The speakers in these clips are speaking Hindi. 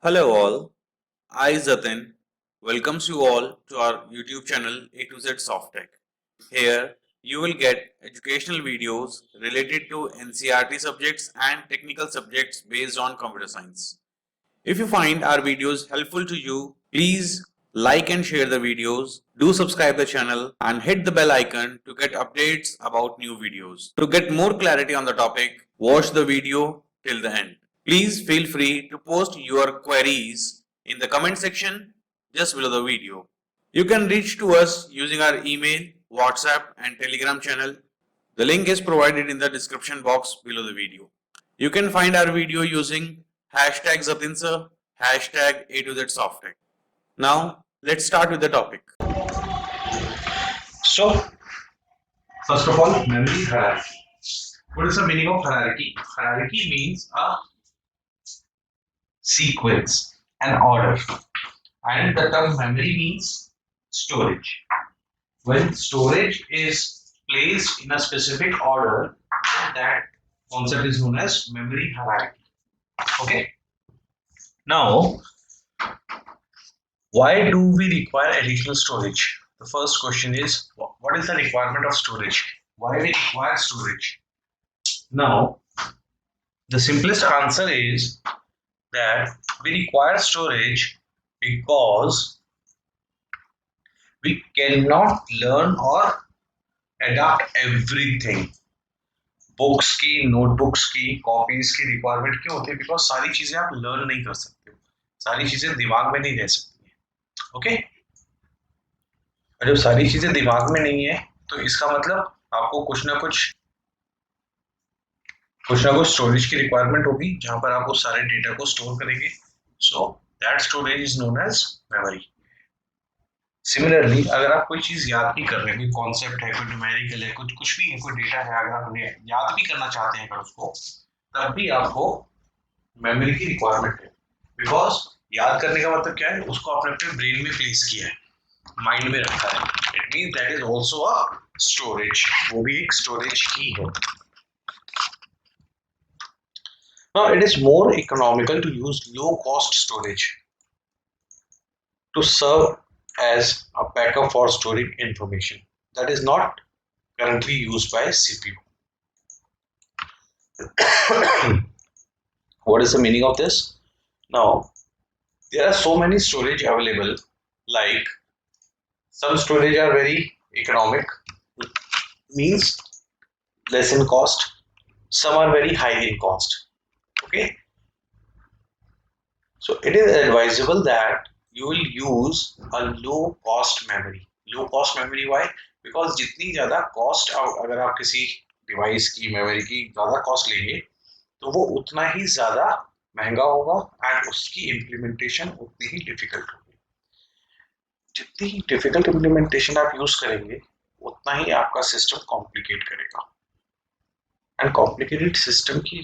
Hello all, I Zatin welcomes you all to our YouTube channel A to Z Softtech. Here you will get educational videos related to NCERT subjects and technical subjects based on computer science. If you find our videos helpful to you, please like and share the videos, do subscribe the channel and hit the bell icon to get updates about new videos. To get more clarity on the topic, watch the video till the end. Please feel free to post your queries in the comment section just below the video. You can reach to us using our email, WhatsApp and Telegram channel. The link is provided in the description box below the video. You can find our video using hashtag Zatinsa, hashtag A to Z Softtech. Now, let's start with the topic. So, first of all, memory hierarchy. What is the meaning of hierarchy? Hierarchy means a sequence, an order, and the term memory means storage. When storage is placed in a specific order, that concept is known as memory hierarchy. Okay. Now, why do we require additional storage? The first question is, what is the requirement of storage? Why we require storage? Now, the simplest answer is that we require storage because we cannot learn or adapt everything. Books की, नोटबुक्स की, कॉपीज की रिक्वायरमेंट क्यों होती है? बिकॉज सारी चीजें आप लर्न नहीं कर सकते हो, सारी चीजें दिमाग में नहीं रह सकती है. ओके, और जब सारी चीजें दिमाग में नहीं है तो इसका मतलब आपको कुछ ना कुछ स्टोरेज की रिक्वायरमेंट होगी जहां पर आप उस सारे डेटा को स्टोर करेंगे. So that storage is known as memory. Similarly अगर आप कोई चीज याद भी कर रहे हैं, कोई कॉन्सेप्ट है, कोई न्यूमेरिकल है, कुछ भी है, कोई डेटा है, अगर आप उन्हें याद भी करना चाहते हैं अगर उसको, तब भी आपको मेमोरी की रिक्वायरमेंट है. बिकॉज याद करने का मतलब क्या है? उसको आपने अपने ब्रेन में प्लेस किया है, माइंड में रखा है. It mean that is also a storage. वो भी एक स्टोरेज ही है. Now it is more economical to use low cost storage to serve as a backup for storing information that is not currently used by CPU. What is the meaning of this? Now, there are so many storage available, like some storage are very economic, means less in cost, some are very high in cost. Okay, so it is advisable that you will use a low cost memory. Low cost memory why? Because जितनी ज़्यादा cost अगर आप किसी डिवाइस की मेमोरी की ज़्यादा कॉस्ट लेंगे तो वो उतना ही ज़्यादा महंगा होगा एंड उसकी इम्प्लीमेंटेशन उतनी ही डिफिकल्ट होगी. जितनी ही डिफिकल्ट इम्प्लीमेंटेशन आप यूज करेंगे उतना ही आपका सिस्टम कॉम्प्लिकेट करेगा. एंड कॉम्प्लिकेटेड सिस्टम की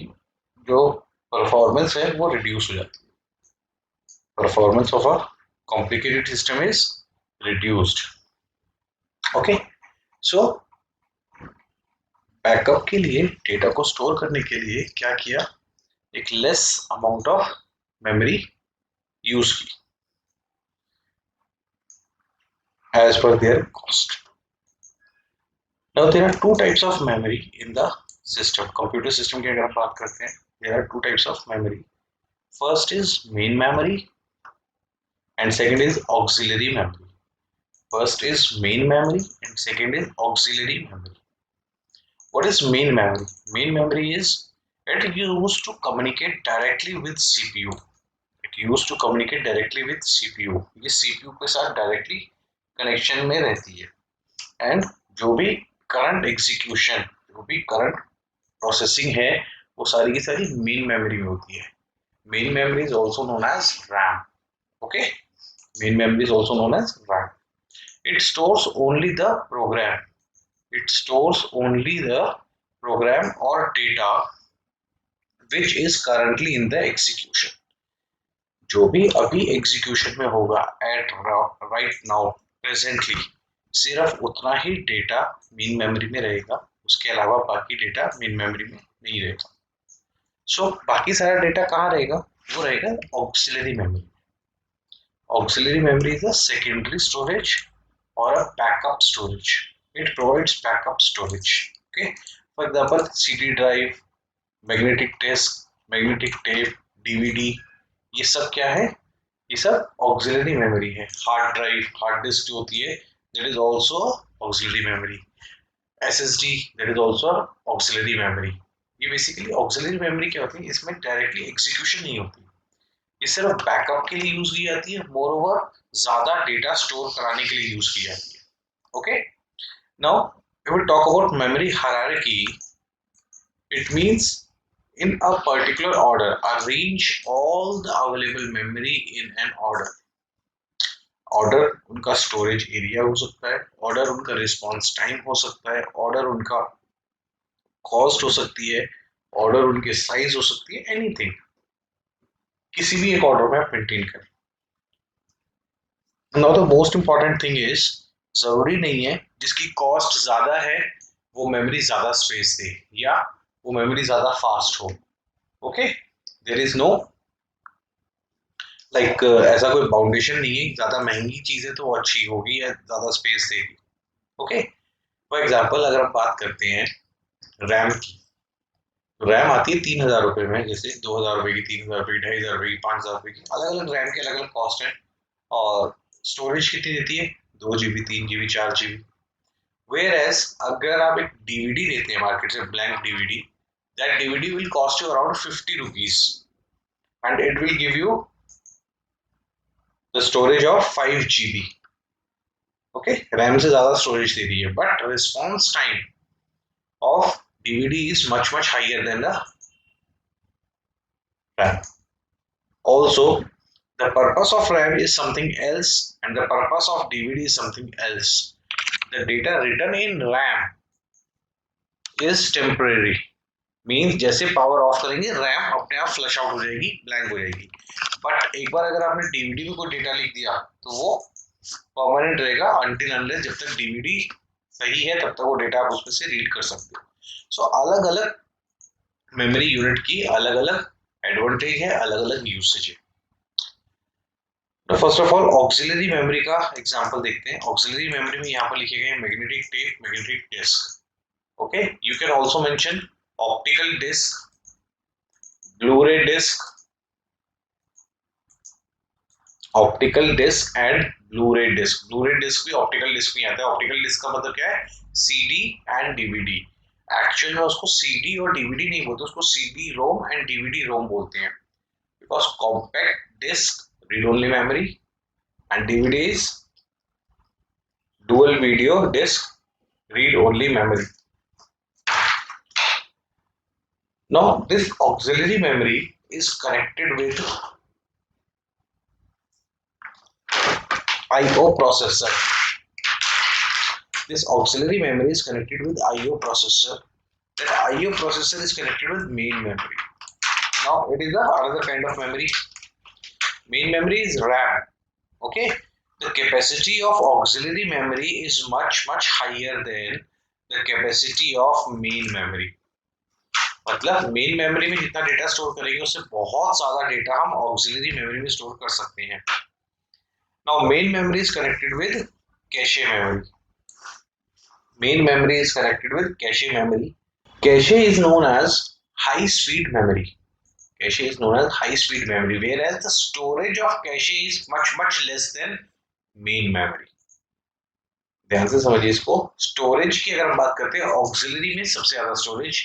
जो परफॉर्मेंस है वो रिड्यूस हो जाती है. Performance of a complicated system is reduced. Okay, so backup के लिए, डेटा को स्टोर करने के लिए क्या किया? एक less amount of memory use की as per their cost. Now there are two types of memory in the system. Computer system की अगर हम बात करते हैं, there are two types of memory. First is main memory and second is auxiliary memory. First is main memory and second is auxiliary memory. What is main memory? Main memory is it used to communicate directly with CPU. It used to communicate directly with CPU. ये CPU के साथ directly connection में रहती है. And जो भी current execution, जो भी current processing है, वो सारी की सारी main memory में होती है. Main memory is also known as RAM. Okay? Main memory is also known as RAM. It stores only the program. It stores only the program or data which is currently in the execution. जो भी अभी execution में होगा at right now presently, सिर्फ उतना ही डेटा मेन मेमोरी में रहेगा, उसके अलावा बाकी डेटा मेन मेमोरी में नहीं रहेगा. सो बाकी सारा डेटा कहाँ रहेगा? वो रहेगा auxiliary memory. Auxiliary memory is a secondary storage or a backup storage. It provides backup storage. Okay. For example, CD drive, magnetic disk, magnetic tape, DVD. ये सब क्या है? ये सब auxiliary memory है. Hard drive, hard disk जो होती है, that is also auxiliary memory. SSD, that is also auxiliary memory. ये basically auxiliary memory क्या होती है? इसमें directly execution नहीं होती. ये सिर्फ बैकअप के लिए यूज की जाती है. मोर ओवर ज्यादा डेटा स्टोर कराने के लिए यूज की जाती है. Okay. Now we will talk about memory hierarchy. It means in a particular order arrange all the available memory in an order. Order उनका स्टोरेज एरिया हो सकता है, ऑर्डर उनका रिस्पॉन्स टाइम हो सकता है, ऑर्डर उनका कॉस्ट हो सकती है, ऑर्डर उनके साइज हो सकती है, एनीथिंग. किसी भी एक ऑर्डर में आप मेंटेन करें. Now the most important thing is, जरूरी नहीं है जिसकी कॉस्ट ज्यादा है वो मेमोरी ज्यादा स्पेस दे या वो मेमोरी ज्यादा फास्ट हो. Okay. There is no like ऐसा कोई बाउंडेशन नहीं है. ज्यादा महंगी चीज है तो वो अच्छी होगी या ज्यादा स्पेस देगी. ओके. फॉर एग्जाम्पल अगर हम बात करते हैं रैम की, तो रैम आती है 3,000 रुपए में. जैसे 2,000 रुपए की, 3,000 रुपए की, 2,500 रुपए की, 5,000 रुपए की, अलग अलग रैम के अलग अलग कॉस्ट है. और स्टोरेज कितनी देती है? 2 GB, 3 GB, 4 GB. Whereas अगर आप एक डीवीडी लेते हैं मार्केट से, blank DVD, that DVD will cost you around 50 rupees and it will give you the storage of 5 GB. Okay. RAM से ज्यादा स्टोरेज दे रही है but response time of DVD is much much higher than the RAM. Also, the purpose of RAM is something else and the purpose of DVD is something else. The data written in RAM is temporary. Means जैसे पावर ऑफ करेंगे रैम अपने आप फ्लश आउट हो जाएगी, ब्लैंक हो जाएगी. बट एक बार अगर आपने डीवीडी में कोई डेटा लिख दिया तो वो परमानेंट रहेगा अनटिल अनलेस जब तक डीवीडी सही है तब तक वो डेटा आप उसमें से रीड कर सकते हो. सो अलग अलग मेमोरी यूनिट की अलग अलग एडवांटेज है, अलग अलग यूसेज है. तो first of all auxiliary memory का एग्जांपल देखते हैं. ऑक्सिलरी मेमोरी में यहाँ पर लिखे गए magnetic tape, magnetic disk. Okay. You can also mention optical disk, Blu-ray disk, optical disk and Blu-ray disk. Blu-ray disk भी ऑप्टिकल डिस्क में आता है. ऑप्टिकल डिस्क का मतलब क्या है? CD and DVD. एक्चुअल में उसको सीडी और डीवीडी नहीं बोलते, उसको CD ROM and DVD ROM बोलते हैं. Because compact disk read only memory and DVD is dual video disc read only memory. Now this auxiliary memory is connected with IO processor. This auxiliary memory is connected with IO processor. That IO processor is connected with main memory. Now it is another kind of memory. Main memory is RAM. Okay. The capacity of auxiliary memory is much higher than the capacity of main memory. मतलब मेन मेमोरी में जितना डेटा स्टोर करेंगे उससे बहुत ज्यादा डेटा हम ऑक्सिलरी मेमोरी में स्टोर कर सकते हैं. Now main memory is connected with cache memory. Main memory is connected with cache memory. Cache is known as high speed memory. Cache is known as high speed memory, whereas the storage of cache is much less than main memory. ध्यान से समझिए इसको. स्टोरेज की अगर हम बात करते हैं ऑक्सिलरी में सबसे ज्यादा storage,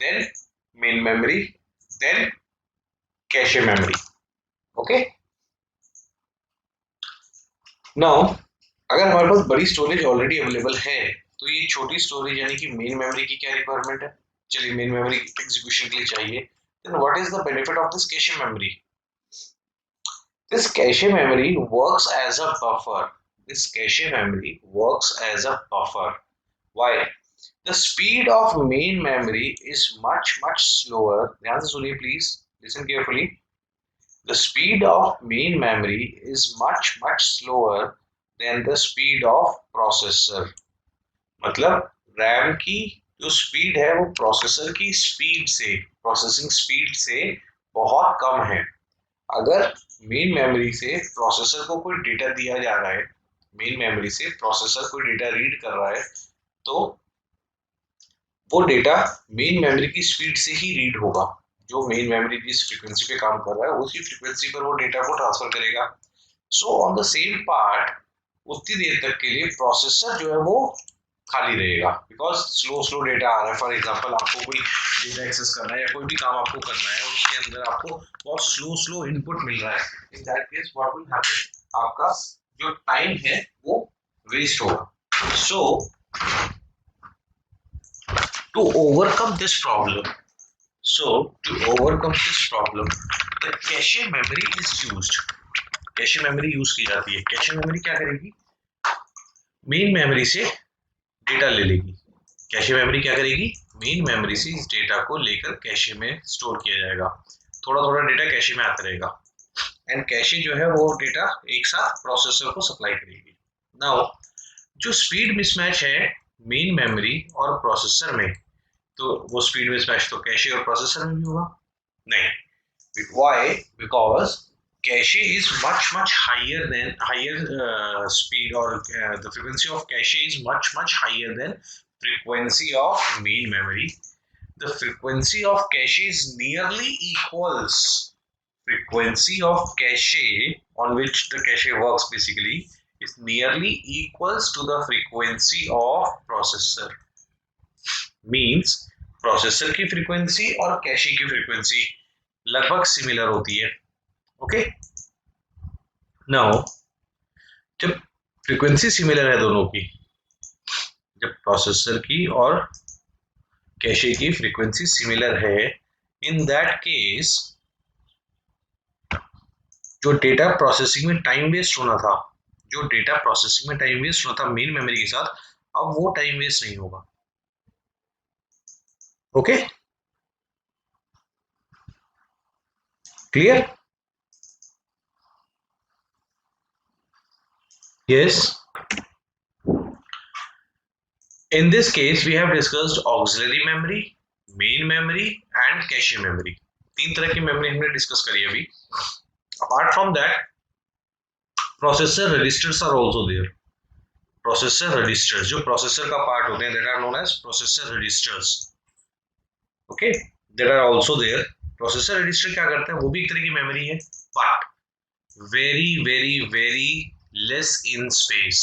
then main memory, then cache memory. Okay. Now अगर हमारे पास बड़ी स्टोरेज ऑलरेडी अवेलेबल है तो ये छोटी स्टोरेज यानी कि मेन मेमोरी की क्या रिक्वायरमेंट है? चलिए मेन मेमोरी एग्जीक्यूशन के लिए चाहिए. Then what is the benefit of this cache memory? This cache memory works as a buffer. This cache memory works as a buffer. Why? The speed of main memory is much slower. ध्यान से सुनिए please. Listen carefully. The speed of main memory is much slower than the speed of processor. मतलब RAM की जो स्पीड है वो प्रोसेसर की स्पीड से, प्रोसेसिंग स्पीड से बहुत कम है. अगर मेन मेमोरी से प्रोसेसर को कोई डेटा दिया जा रहा है, मेन मेमोरी से प्रोसेसर कोई डेटा रीड कर रहा है, तो वो डेटा मेन मेमोरी की स्पीड से ही रीड होगा। जो मेन मेमोरी जिस फ्रीक्वेंसी पे काम कर रहा है उसी फ्रीक्वेंसी पर वो डेटा को ट्रांसफर करेगा। So on the same part उतनी देर तक के लिए प्रोसेसर जो है वो खाली रहेगा, बिकॉज स्लो स्लो डेटा आ रहा है। फॉर एग्जांपल आपको कोई डेटा एक्सेस करना है या कोई भी काम आपको करना है और उसके अंदर आपको बहुत स्लो स्लो इनपुट मिल रहा है, in that case what will happen, आपका जो टाइम है वो वेस्ट होगा। सो to overcome this problem to overcome this problem, the cache memory is used. Cache memory use की जाती है। कैशे मेमोरी क्या करेगी, मेन मेमोरी से डेटा ले लेगी। कैशे मेमोरी क्या करेगी, मेन मेमोरी से इस डेटा को लेकर कैशे में स्टोर किया जाएगा। थोड़ा थोड़ा डेटा कैशे में आता रहेगा एंड कैशे जो है वो डेटा एक साथ प्रोसेसर को सप्लाई करेगी। नाउ जो स्पीड मिसमैच है मेन मेमोरी और प्रोसेसर में, तो वो स्पीड मिसमैच तो कैशे और प्रोसेसर में भी होगा नहीं। Why? Because cache is much higher speed, or the frequency of cache is much higher than frequency of main memory. The frequency of cache is nearly equals frequency of cache on which the cache works basically is nearly equals to the frequency of processor. Means processor की फ्रीक्वेंसी और कैशे की फ्रीक्वेंसी लगभग सिमिलर होती है। ओके, नाउ जब फ्रीक्वेंसी सिमिलर है दोनों की, जब प्रोसेसर की और कैशे की फ्रीक्वेंसी सिमिलर है, इन दैट केस जो डेटा प्रोसेसिंग में टाइम वेस्ट होना था, जो डेटा प्रोसेसिंग में टाइम वेस्ट होना था मेन मेमोरी के साथ, अब वो टाइम वेस्ट नहीं होगा। Okay, clear? Yes. In this case, we have discussed auxiliary memory, main memory and cache memory. तीन तरह की मेमोरी हमने डिस्कस करी अभी। Apart from that, processor registers are also there. Processor registers जो processor का part होते हैं, that are known as processor registers. Okay, that are also there. Processor register क्या करते हैं, वो भी एक तरह की मेमोरी है, but very less in space.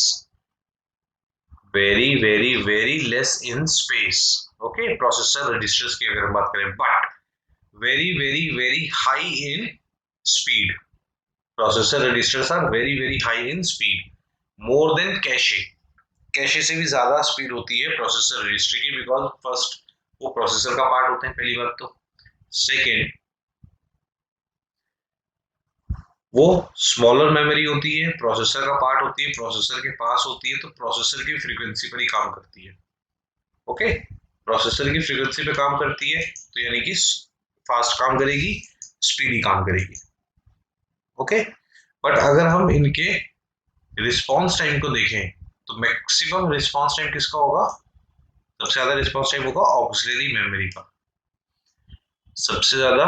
very less in space. Okay, processor registers की अगर हम बात करें, but very high in speed. Processor registers are very high in speed, more than cache. Cache से भी ज्यादा स्पीड होती है प्रोसेसर रजिस्टर की, बिकॉज फर्स्ट वो प्रोसेसर का पार्ट होते हैं, पहली बात तो। सेकेंड, वो स्मॉलर मेमोरी होती है, प्रोसेसर का पार्ट होती है, प्रोसेसर के पास होती है, तो प्रोसेसर की फ्रीक्वेंसी पर ही काम करती है। ओके, प्रोसेसर की फ्रीक्वेंसी पे काम करती है, तो यानी कि फास्ट काम करेगी, स्पीडी काम करेगी। ओके, बट अगर हम इनके रिस्पॉन्स टाइम को देखें, तो मैक्सिमम रिस्पॉन्स टाइम किसका होगा, सबसे ज्यादा रिस्पॉन्स टाइम होगा ऑक्सिलरी मेमोरी का। सबसे ज्यादा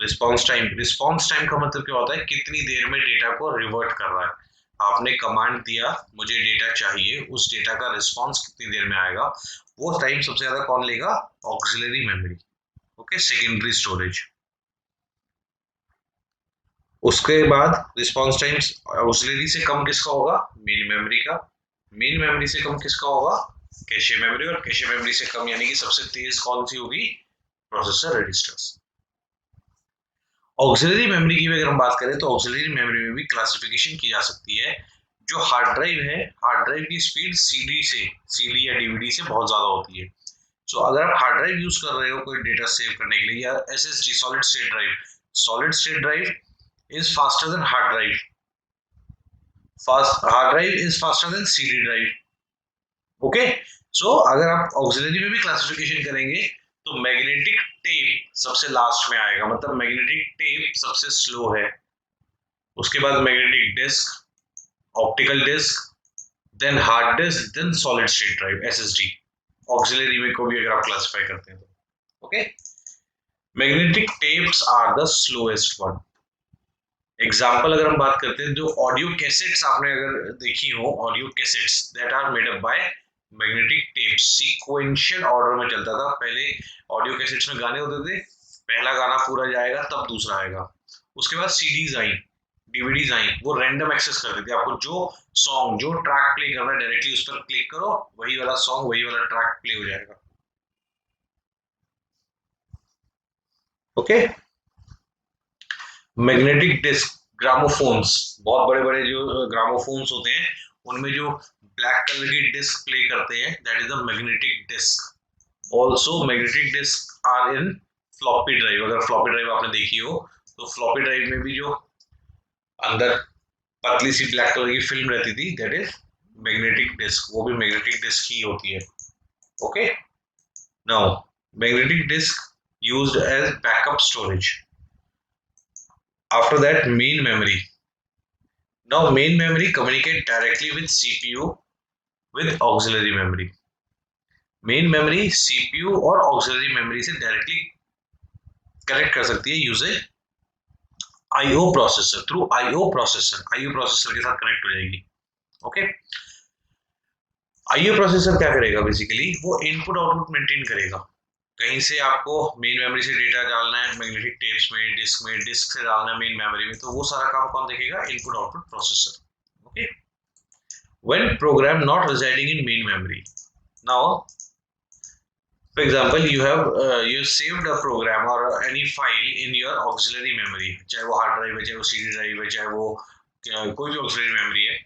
रिस्पॉन्स टाइम का मतलब क्या होता है, कितनी देर में डेटा को रिवर्ट कर रहा है। आपने कमांड दिया, मुझे डेटा चाहिए, उस डेटा का रिस्पॉन्स कितनी देर में आएगा, वो टाइम सबसे ज्यादा कौन लेगा, auxiliary memory. Okay, secondary storage. उसके बाद रिस्पॉन्स टाइम ऑक्सिलरी से कम किसका होगा, मेन मेमोरी का। मेन मेमोरी से कम किसका होगा, कैशे मेमोरी। और कैशे मेमोरी से कम यानी कि सबसे तेज कौन सी होगी, प्रोसेसर रजिस्टर्स। ऑक्सिलरी मेमोरी की अगर हम बात करें, तो ऑक्सिलरी मेमोरी में भी क्लासिफिकेशन की जा सकती है। जो हार्ड ड्राइव है, हार्ड ड्राइव की स्पीड सीडी या डीवीडी से बहुत ज्यादा होती है। सो अगर आप हार्ड ड्राइव यूज कर रहे हो कोई डेटा सेव करने के लिए, या SSD solid state drive is faster than hard drive. Hard drive is faster than CD drive. Okay, so अगर आप ऑक्सिलरी में भी क्लासिफिकेशन करेंगे, तो मैग्नेटिक टेप सबसे लास्ट में आएगा, मतलब मैग्नेटिक टेप सबसे स्लो है। उसके बाद magnetic disk, optical disk, then hard disk, then solid state drive SSD. Auxiliary में को भी अगर आप क्लासिफाई करते हैं तो। Okay, magnetic tapes are the slowest one. Example अगर हम बात करते हैं, जो ऑडियो कैसेट्स आपने अगर देखी हो, audio cassettes that are made up by magnetic tape, sequential order में चलता था पहले। ऑडियो कैसेट्स में गाने होते थे, पहला गाना पूरा जाएगा तब दूसरा आएगा। उसके बाद सीडीज आई, डीवीडीज आई, वो रैंडम एक्सेस कर देती है आपको, जो सॉन्ग जो ट्रैक प्ले करना है डायरेक्टली उस पर क्लिक करो, वही वाला सॉन्ग वही वाला ट्रैक प्ले हो जाएगा। ओके। मैग्नेटिक डिस्क, ग्रामोफोन्स, बहुत बड़े बड़े जो ग्रामोफोन्स होते हैं उनमें जो ब्लैक कलर की डिस्क प्ले करते हैं, that is the magnetic disk. Also magnetic disk are in floppy drive, अगर फ्लॉपी ड्राइव आपने देखी हो तो फ्लॉपी ड्राइव में भी जो अंदर पतली सी ब्लैक कलर की फिल्म रहती थी, दैट इज मैग्नेटिक डिस्क, वो भी मैग्नेटिक डिस्क ही होती है। Okay. Now magnetic disk used as backup storage. After that, main memory. Now, main memory communicate directly with CPU with auxiliary memory. Main memory CPU और auxiliary memory से directly कनेक्ट कर सकती है user IO processor, through IO processor, IO processor के साथ कनेक्ट हो जाएगी। ओके। IO प्रोसेसर क्या करेगा बेसिकली, वो इनपुट आउटपुट मेंटेन करेगा। कहीं से आपको मेन मेमोरी से डेटा डालना है मैग्नेटिक टेप्स में, डिस्क से डालना है मेन मेमोरी में, तो वो सारा काम कौन देखेगा, input output processor. Okay. When program not residing in main memory, now for example you saved a program or any file in your auxiliary memory, चाहे वो हार्ड ड्राइव है, चाहे वो सीडी ड्राइव है, चाहे वो कोई भी ऑक्सिलरी मेमोरी है,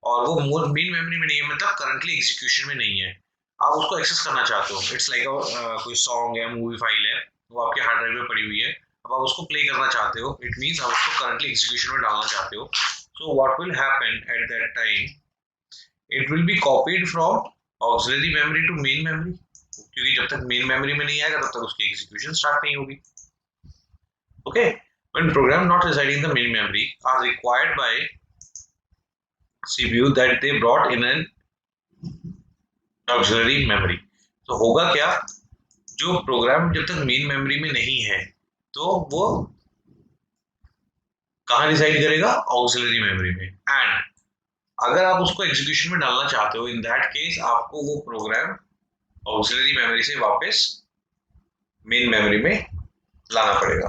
और वो मेन मेमोरी में नहीं है, मतलब करंटली एग्जीक्यूशन में नहीं है, आप उसको एक्सेस करना चाहते हो। इट्स लाइक कोई सॉन्ग है, मूवी फाइल है, वो आपके हार्ड ड्राइव में पड़ी हुई है, अब आप उसको प्ले करना चाहते हो, इट मीन्स आप उसको करंटली एग्जीक्यूशन में डालना चाहते हो। So what will happen at that time, it will be copied from auxiliary memory to main memory, क्योंकि जब तक मेन मेमोरी में नहीं आएगा तब तक उसकी एग्जीक्यूशन स्टार्ट नहीं होगी। Okay. when program not residing in the main memory are required by CPU that they brought in an auxiliary memory, तो होगा क्या, जो प्रोग्राम जब तक मेन मेमोरी में नहीं है तो वो कहाँ रिसाइड करेगा, ऑक्सिलरी मेमोरी में। एंड अगर आप उसको एग्जीक्यूशन में डालना चाहते हो, इन दैट केस आपको वो प्रोग्राम ऑक्सिलरी मेमोरी से वापस मेन मेमोरी में लाना पड़ेगा।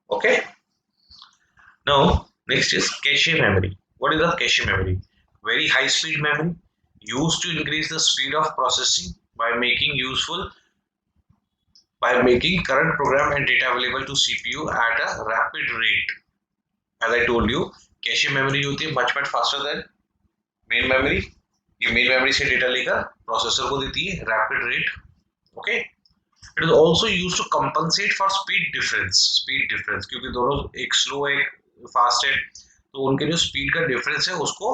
Okay. Now next is cache memory. What is the cache memory, very high speed memory used to increase the speed of processing by making current program and data available to CPU at a rapid rate. As I told you, cache memory होती है much much faster than main memory. ये मेन मेमोरी से डेटा लेकर प्रोसेसर को देती है rapid rate. Okay. It is also use to compensate for speed difference, क्योंकि दोनों एक स्लो है एक फास्ट है, तो उनके जो स्पीड का डिफरेंस है उसको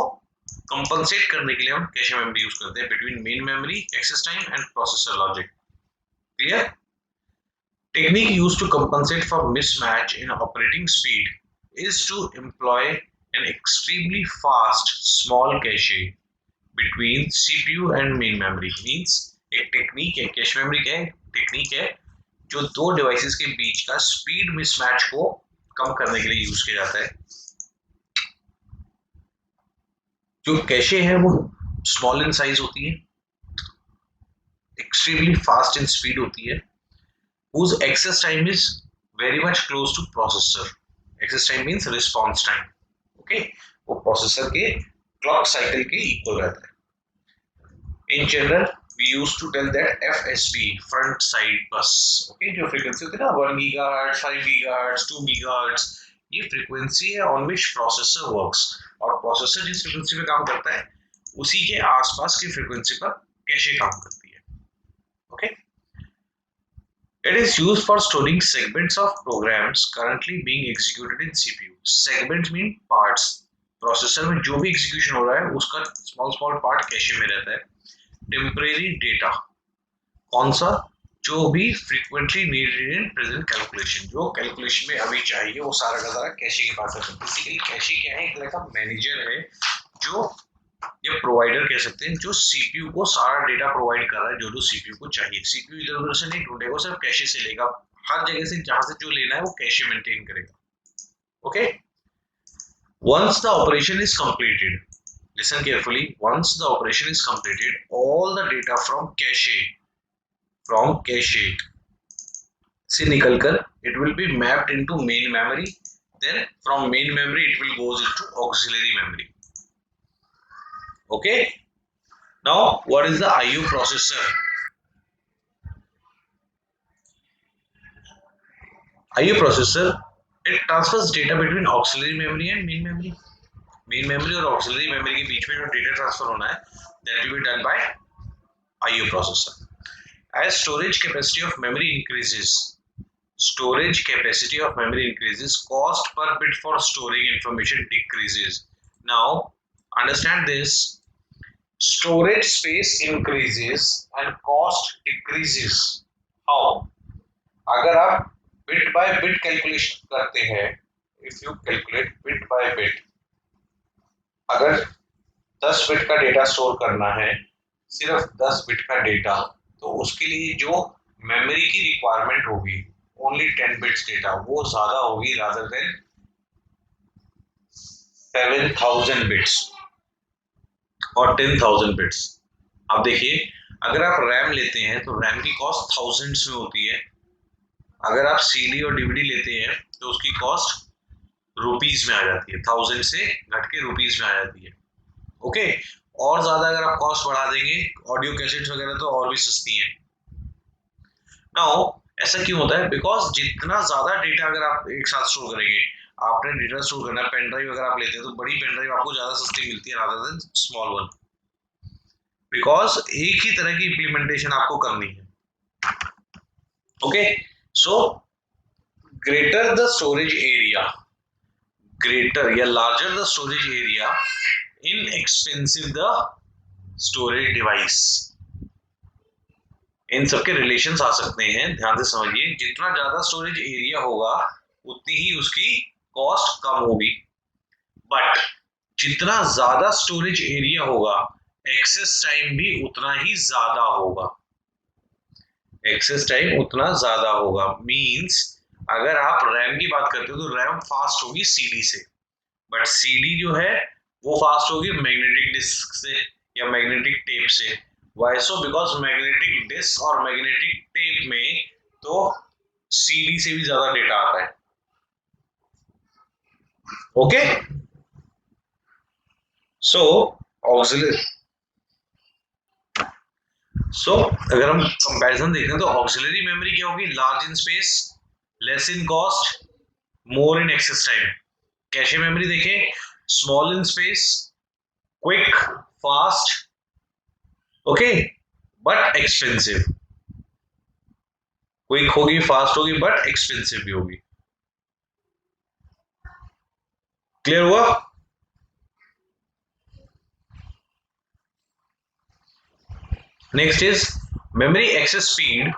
कंपनसेट करने के लिए हम कैशे मेमोरी यूज करते हैं between main memory access time and processor logic. Clear. Technique use to compensate for mismatch in operating speed is to employ an extremely fast small cache between CPU and main memory। means एक टेक्निक है, कैश मेमोरी क्या है, टेक्निक है जो दो डिवाइसेस के बीच का स्पीड मिसमैच को कम करने के लिए यूज किया जाता है। जो कैशे है वो स्मॉल इन साइज होती है, एक्सट्रीमली फास्ट इन स्पीड होती है, whose access time is very much close to processor। access time means response time। Okay. वो प्रोसेसर के क्लॉक साइकिल के इक्वल रहता है। In general we used to tell that FSB, front side bus। Okay. जो फ्रीक्वेंसी होती है ना 1 गीगाहर्ट्ज, 5 गीगाहर्ट्ज, 2 गीगाहर्ट्ज, ये फ्रीक्वेंसी है ऑन विच प्रोसेसर वर्क्स, और प्रोसेसर जिस फ्रीक्वेंसी पे काम करता है उसी के आसपास की फ्रीक्वेंसी पर कैशे काम करती है। Okay. It is used for storing segments of programs currently being executed in CPU। Segments mean parts। Processor में जो भी एग्जीक्यूशन हो रहा है उसका स्मॉल स्मॉल पार्ट कैशे में रहता है। टेम्परेरी डेटा, कौन सा, जो भी frequently needed in present calculation, जो कैलकुलेशन में अभी चाहिए वो सारा का सारा कैशे के पास है। बेसिकली कैशे क्या है, एक तरह का मैनेजर है जो, या प्रोवाइडर कह सकते हैं, जो सीपीयू को सारा डेटा प्रोवाइड कर रहा है, जो जो सीपीयू को चाहिए। सीपीयू इधर उधर से नहीं ढूंढेगा, सिर्फ कैशे से लेगा, हर जगह से जहां से जो लेना है वो कैशे मेंटेन करेगा। Okay, once the operation is completed, listen carefully, once the operation is completed, all the data from cache से निकलकर it will be mapped into main memory, then from main memory it will goes into auxiliary memory. Okay, now what is the IO processor? IO processor, it transfers data between auxiliary memory and main memory. Main memory और ऑक्सिलरी मेमोरी के बीच में जो डेटा ट्रांसफर होना है that will be done by IO processor. As storage capacity of memory increases, storage capacity of memory increases, cost per bit for storing information decreases. Now understand this, storage space increases and cost decreases. How? अगर आप bit by bit calculation करते हैं, if you calculate bit by bit, अगर 10 बिट का डेटा स्टोर करना है, सिर्फ 10 बिट का डेटा, तो उसके लिए जो मेमोरी की रिक्वायरमेंट होगी ओनली 10 बिट्स डेटा, वो ज्यादा होगी रादर देन 7000 बिट्स और 10,000 बिट्स. अब देखिए, अगर आप रैम लेते हैं तो रैम की कॉस्ट थाउजेंड्स में होती है, अगर आप सीडी और डीवीडी लेते हैं तो उसकी कॉस्ट रुपीज में आ जाती है, 1000 से घट के रुपीज में आ जाती है. ओके, और ज्यादा अगर आप कॉस्ट बढ़ा देंगे, ऑडियो कैसेट्स वगैरह तो और भी सस्ती हैं. नाउ ऐसा क्यों होता है? बिकॉज जितना ज्यादा डेटा अगर आप एक साथ स्टोर करेंगे, आपने डेटा स्टोर करना है, पेन ड्राइव अगर आप लेते हैं तो बड़ी पेन ड्राइव आपको ज्यादा सस्ती मिलती है rather than small one, because एक ही तरह की इम्प्लीमेंटेशन आपको करनी है. Okay, so greater the storage area, greater या larger the storage area, inexpensive the storage device. इन सबके रिलेशंस आ सकते हैं, ध्यान से समझिए. जितना ज्यादा स्टोरेज एरिया होगा उतनी ही उसकी कॉस्ट कम होगी, बट जितना ज्यादा स्टोरेज एरिया होगा एक्सेस टाइम भी उतना ही ज्यादा होगा. एक्सेस टाइम उतना ज्यादा होगा मींस अगर आप रैम की बात करते हो तो रैम फास्ट होगी सीडी से, बट सीडी जो है वो फास्ट होगी मैग्नेटिक डिस्क से या मैग्नेटिक टेप से. Why so? Because magnetic disk और मैग्नेटिक टेप में तो सीडी से भी ज्यादा डेटा आता है. ओके, सो ऑक्सिलरी, सो अगर हम कंपैरिजन देखें तो ऑक्सिलरी मेमोरी क्या होगी? Large in space, less in cost, more in access time. Cache memory देखें, small in space, quick, fast, okay, but expensive. Quick होगी, फास्ट होगी, बट एक्सपेंसिव भी होगी. क्लियर हुआ? Next is memory access speed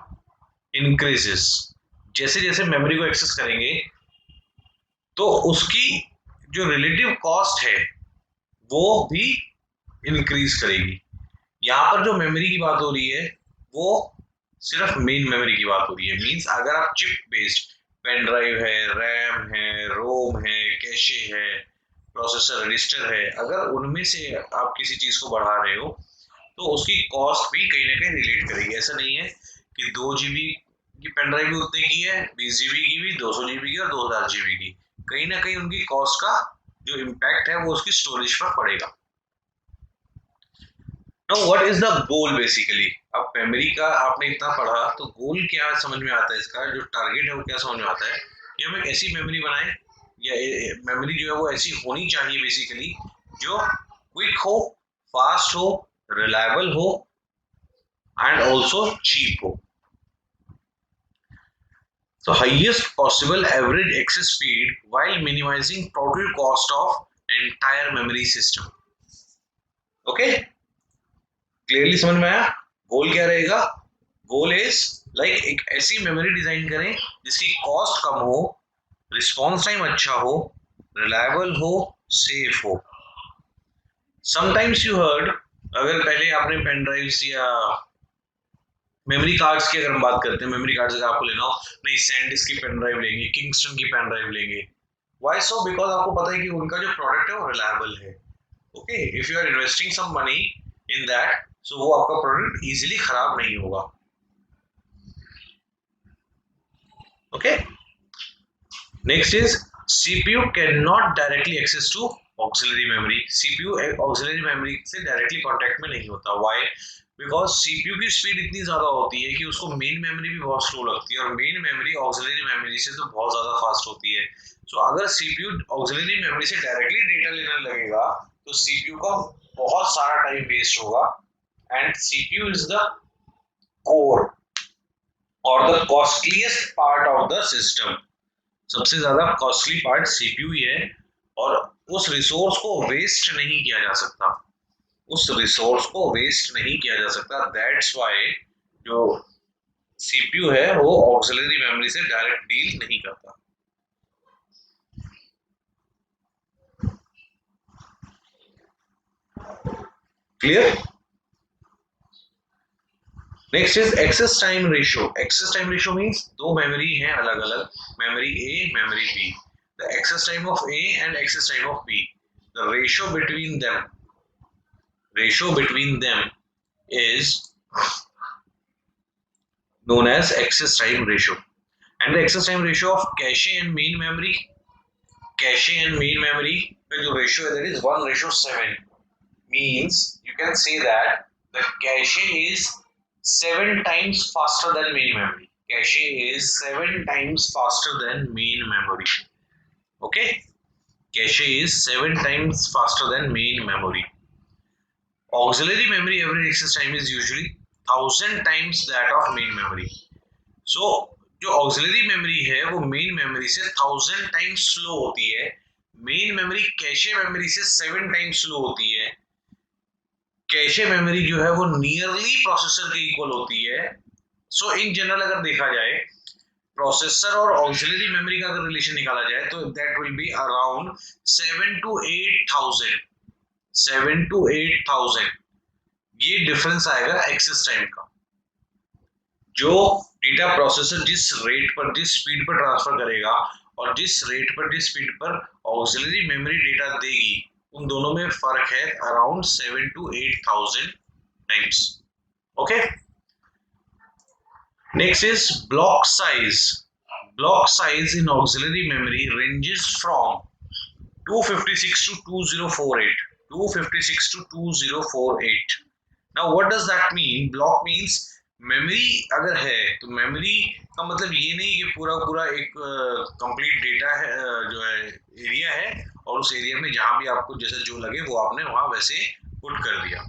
increases. जैसे जैसे मेमोरी को एक्सेस करेंगे तो उसकी जो रिलेटिव कॉस्ट है वो भी इंक्रीज करेगी. यहां पर जो मेमोरी की बात हो रही है वो सिर्फ मेन मेमोरी की बात हो रही है. मींस अगर आप चिप बेस्ड पेन ड्राइव है, रैम है, रोम है, कैशे है, प्रोसेसर रजिस्टर है, अगर उनमें से आप किसी चीज को बढ़ा रहे हो तो उसकी कॉस्ट भी कहीं ना कहीं रिलेट करेगी. ऐसा नहीं है कि 2 GB की पेन ड्राइव भी उतने की है, 20 GB की भी, 200 GB की और 2000 GB की, कहीं ना कहीं उनकी कॉस्ट का जो इम्पैक्ट है वो उसकी स्टोरेज पर पड़ेगा. Now what is the goal basically? अब मेमोरी का आपने इतना पढ़ा तो गोल क्या समझ में आता है, इसका जो टारगेट है वो क्या समझ में आता है कि हम एक ऐसी मेमोरी बनाएं या मेमोरी जो है वो ऐसी होनी चाहिए बेसिकली जो क्विक हो, फास्ट हो, रिलायबल हो एंड ऑल्सो चीप हो. So highest possible average access speed while minimizing total cost of entire memory system. Okay? Clearly समझ में आया? गोल क्या रहेगा? गोल इज लाइक एक ऐसी मेमोरी डिजाइन करें जिसकी कॉस्ट कम हो, रिस्पॉन्स टाइम अच्छा हो, रिलायबल हो, सेफ हो. समटाइम्स यू हर्ड, अगर पहले आपने पेन ड्राइव्स या मेमोरी कार्ड्स की अगर हम बात करते हैं, मेमोरी कार्ड्स अगर आपको लेना हो, नहीं सैनडिस्क की पेन ड्राइव लेंगे, किंगस्टन की पेन ड्राइव लेंगे, व्हाई सो? बिकॉज आपको पता है कि उनका जो प्रोडक्ट है वो रिलायबल है. Okay, if you are investing some money in that, so वो आपका प्रोडक्ट इजीली खराब नहीं होगा. Okay, next is CPU cannot directly access to auxiliary memory. CPU auxiliary memory से डायरेक्टली कांटेक्ट में नहीं होता. व्हाई? बिकॉज CPU की स्पीड इतनी ज्यादा होती है कि उसको मेन मेमोरी भी बहुत स्लो लगती है, और मेन मेमोरी ऑक्सिलरी मेमोरी से तो बहुत ज्यादा फास्ट होती है. सो अगर CPU ऑक्सिलरी मेमोरी से डायरेक्टली डेटा लेने लगेगा तो CPU का बहुत सारा टाइम वेस्ट होगा. And CPU is the core और the costliest part of the system. सबसे ज्यादा कॉस्टली पार्ट सीपीयू ही है, और उस रिसोर्स को वेस्ट नहीं किया जा सकता. उस रिसोर्स को वेस्ट नहीं किया जा सकता. दैट्स व्हाई जो सीपीयू है वो ऑक्सिलरी मेमोरी से डायरेक्ट डील नहीं करता. Clear? Next is access time ratio. Access time ratio means दो मेमोरी हैं अलग अलग, memory A, memory B. The access time of A and access time of B, the ratio between them is known as access time ratio. And the access time ratio of cache and main memory, का जो ratio है that is 1:7. means you can say that the cache is 7 times faster than main memory. Cache is 7 times faster than main memory. Okay, cache is 7 times faster than main memory. Auxiliary memory average access time is usually 1000 times that of main memory. So जो ऑक्सिलरी मेमोरी है वो मेन मेमोरी से 1000 टाइम्स स्लो होती है. मेन मेमोरी कैशे मेमोरी से 7 टाइम्स स्लो होती है. कैशे मेमोरी जो है वो नियरली प्रोसेसर के इक्वल होती है. सो इन जनरल अगर देखा जाए प्रोसेसर और ऑक्सिलरी मेमोरी का अगर रिलेशन निकाला जाए तो that will be around 7 to 8000. ये डिफरेंस आएगा एक्सेस टाइम का. जो डेटा प्रोसेसर जिस रेट पर, जिस स्पीड पर ट्रांसफर करेगा और जिस रेट पर, जिस स्पीड पर ऑक्सिलरी मेमोरी डेटा देगी, उन दोनों में फर्क है around 7 to 8000 times. Okay, next is block size. Block size in auxiliary memory ranges from 256 to 2048. 256 to 2048. Now what does that mean? Block means memory अगर है तो मेमोरी का मतलब ये नहीं कि पूरा पूरा एक कंप्लीट डेटा है, जो है एरिया है, और उस एरिया में जहां भी आपको जैसे जो लगे वो आपने वहां वैसे पुट कर दिया.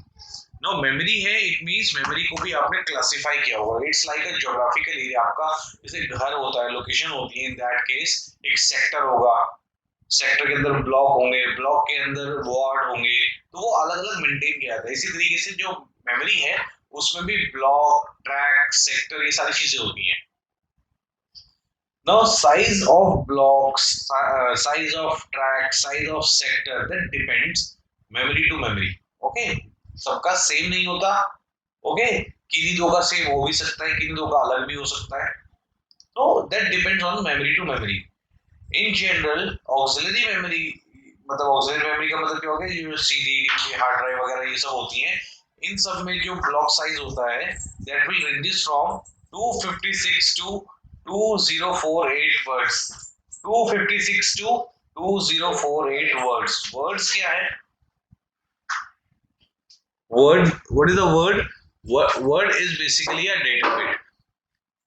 नो, मेमोरी है इट मींस मेमोरी को भी आपने क्लासिफाई किया होगा. It's like a geographical area. आपका जैसे घर होता है, लोकेशन होती है, इन दैट केस एक सेक्टर होगा, सेक्टर के अंदर ब्लॉक होंगे, ब्लॉक के अंदर वार्ड होंगे, तो वो अलग अलग मेंटेन किया जाता है. इसी तरीके से जो मेमोरी है उसमें भी ब्लॉक, ट्रैक, सेक्टर, ये सारी चीजें होती हैं. Now size of blocks, size of track, size of sector, that depends memory to memory. Okay, सबका सेम नहीं होता. ओके, किन्हीं दो का सेम हो भी सकता है, किन्हीं दो का अलग भी हो सकता है. तो that depends on memory to memory. In general auxiliary memory, मतलब ऑक्सिलरी मेमोरी का मतलब क्या हो गया, जो सीडी, हार्ड ड्राइव वगैरह ये सब होती हैं, इन सब में जो ब्लॉक साइज होता है that will ranges from 256 to 2048 words. 256 to 2048 words. Words क्या है? Word, what is the word? Word is basically a data bit.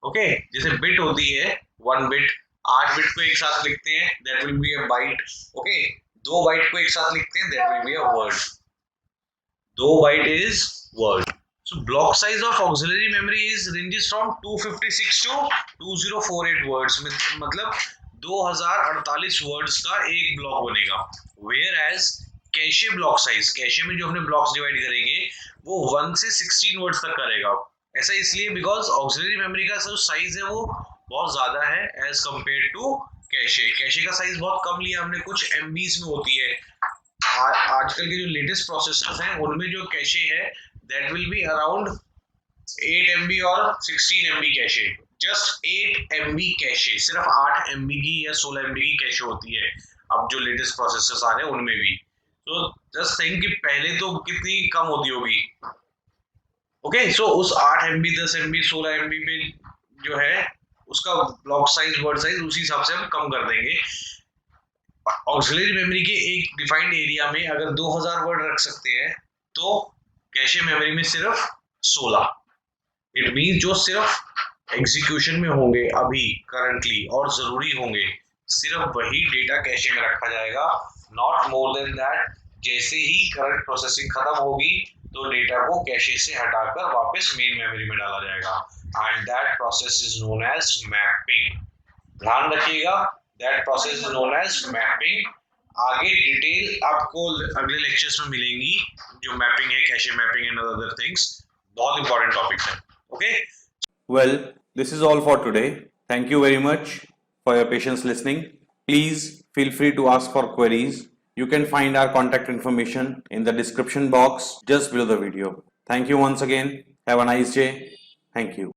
Okay, जैसे बिट होती है 1 बिट, 8 बिट को एक साथ लिखते हैं that will be a byte. Okay, 2 byte को एक साथ लिखते हैं that will be a word. 2 byte is word. So block size of auxiliary memory is ranges from 256 to 2048 words. मतलब 2048 वर्ड्स का एक ब्लॉक बनेगा. Whereas cache block size, cache में जो हमने ब्लॉक्स डिवाइड करेंगे वो 1 से 16 वर्ड्स तक करेगा. ऐसा इसलिए बिकॉज ऑक्सिलरी मेमोरी का जो साइज है वो बहुत ज्यादा है as compare to cache. Cache का साइज बहुत कम लिया हमने, कुछ एमबीज में होती है. आजकल के जो लेटेस्ट प्रोसेसर्स हैं उनमें जो कैशे है that will be around 8 MB और 16 MB cache. Just 8 MB cache, सिर्फ 8 MB की या 16 MB की कैशे होती है. अब जो लेटेस्ट प्रोसेसर्स आ रहे हैं उनमें भी। तो जस्ट थिंक कि पहले तो कितनी कम होती होगी। ओके, सो उस 8 MB 10 MB 16 MB पे जो है उसका ब्लॉक साइज वर्ड साइज उसी हिसाब से हम कम कर देंगे। ऑक्सिलरी मेमोरी के एक डिफाइंड एरिया में अगर 2000 वर्ड रख सकते हैं तो कैशे मेमोरी में सिर्फ 16। इट मीन जो सिर्फ एग्जीक्यूशन में होंगे अभी करंटली और जरूरी होंगे सिर्फ वही डेटा कैशे में रखा जाएगा, नॉट मोर देन दैट। जैसे ही करंट प्रोसेसिंग खत्म होगी तो डेटा को कैशे से हटाकर वापस मेन मेमोरी में डाला जाएगा and that process is known as mapping. ध्यान रखिएगा, that process is known as mapping. आगे डिटेल आपको अगले लेक्चर्स में मिलेंगी, जो मैपिंग है, cache mapping and other things. बहुत इंपॉर्टेंट टॉपिक है। Okay, Well, this is all for today. Thank you very much for your patience listening. Please feel free to ask for queries. You can find our contact information in the description box just below the video. Thank you once again. Have a nice day. Thank you.